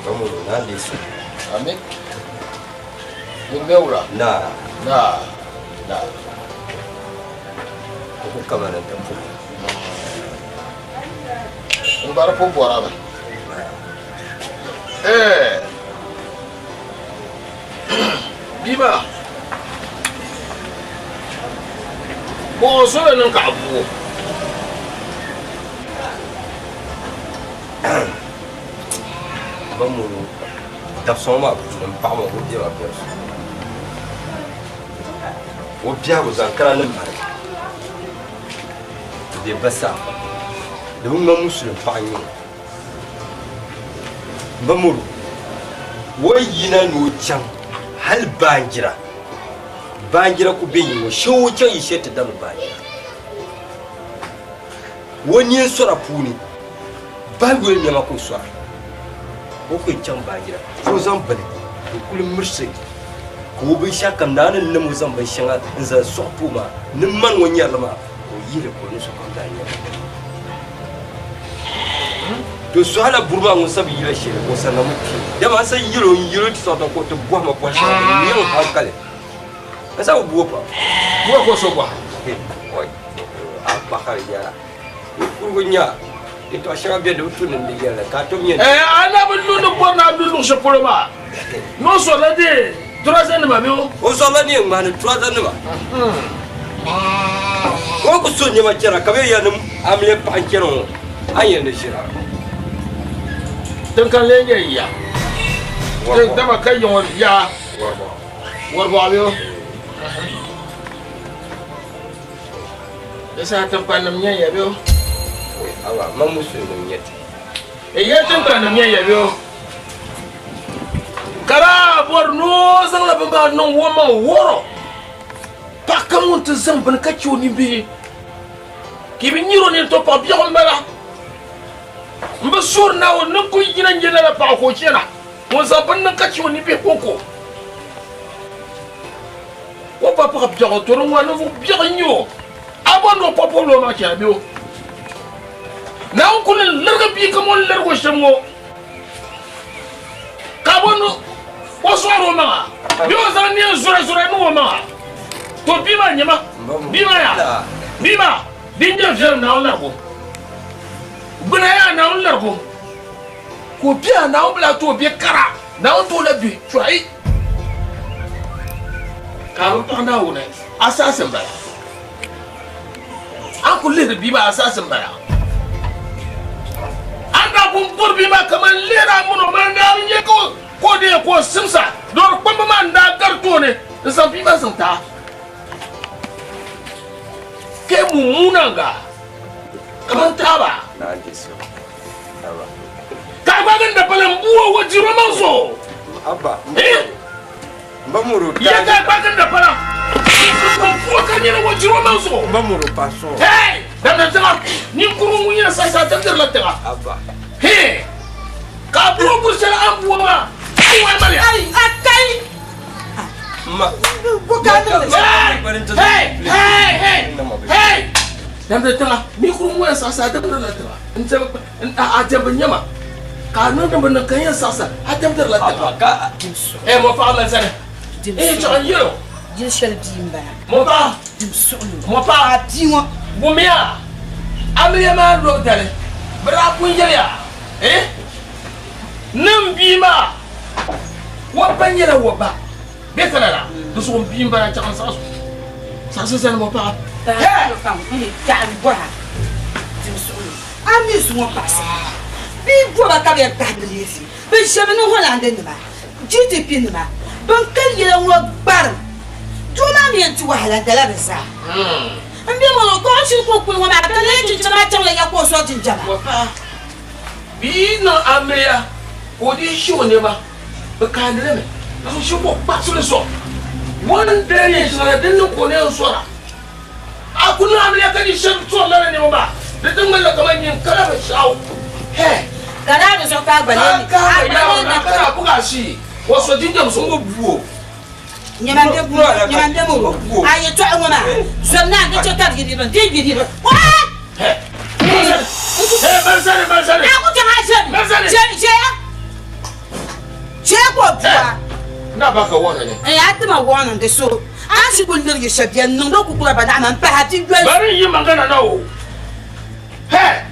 Vamos na lista. Amin. Ningeura. Na. Ko kamana da fu. Ngara po bora ba. Biba. Bo so nan ka abu. Vamos da soma nan pa mo dia ba pia. O pia go zankara nan mare. De basa. De mun muslim pa yin. Vamos. Wai yina no can hal bangira ku bin wo can ishe ta da bangira wani yin sura puni bangira ne ma ku sura ko ku can bangira ko zan bale ku kullum mursi ko bin shakam nan nan mu zan ban shanga in za so puma nin man wani yalma ko yire ko ne su kan da ya to so hala burma mun sabi yire shi ko sanan muke da ma san yiro ti so ko to bua ma ko shi ni on ha kale asa bua pa Bua ko so bua oi apa kali ya kurgunya itu asha be do tun ndi yala ka to mien ana bu lu ko na du lu so poloma no so la de troisième ba meu o so la ni ma ni troisième ba ko so nyama kera ka be ya nim amle pa kero ayen de shira dan kan lenge ya dan dama kai yon ya warbo abio esa tan kan nam nya ya bio awa mamusu no nyeti ya tan kan nam nya ya bio kara borno zang la bamba non woma woro pakamun te zang ban ka cioni bi ki bi nyiro ni to pa bi on mara mba sur na won ko yina ngena la pa ko cena mo za ban ka cioni bi koko wa papa bi ko to ron wa no bi nyo abono popo lo ma kia bio na on ko lerga bi ko mon lergo shemo kabono osoro ma bio za ni zura no ma to bima nyama bima ya bima dinja fer na on largo buna ya na on largo ko bia na on bla to bi kara na on to la bi try ka on to na wona assassin ba an kulle da bima assassin ba anda kun por bima kaman lera muno man da ye ko de ko simsa do ko man da garto ne san bima san ta ke mumunanga kaman taba na diso aba ka bagan da balan buwa wajiro manzo abba mbamuru ya ka bagan da balan buwa kan yana wajiro manzo mbamuru paso hey dan da ni kuru munya sa da la tega abba he ka buwa bursala an buwa ma ai wai mali ai akai ma hey dan da ni kuru munya sa da la tega in a jabanyama kanun da ban kan yin sasa hatam da latta ka mo fa man sana to yiro jin shal bimba mo fa dimsulu mo fa diwa bumia amiya ma ro dale bra kun ya nan bima wa banyela wa ba be kana la do so bimba ya tan sa sana mo fa he fam ni ta bora dimsulu ami su mo passa bi bora ka be ka delisi be shebe no holande ni ba jiti pin ba ban kan yela wo bar juma mi tu wahala dala besa ambi mo ko shi ko ku wa ba kan le jama tan ya ko so tin jama wa fa bi na ameya ko di shi ne ba ba kan le me ba shi ko ba su le so wannan dare shi da din ko ne so ra a kunu ameya kan shi so la ne ba da din malla kaman yin kala ba shawo he gara da so ka gbale ni ka ya na ka buga shi wasu jinjam sun go buwo nyamande mo aye to ngoma zonna de to tar gidi don de gidi don he barsane aku jangan aja je bua na ba ka wona ne e atma wona de so asi ko ndir ye shabia no do ku kula ba na man pa hati gwa bari yi magana na o he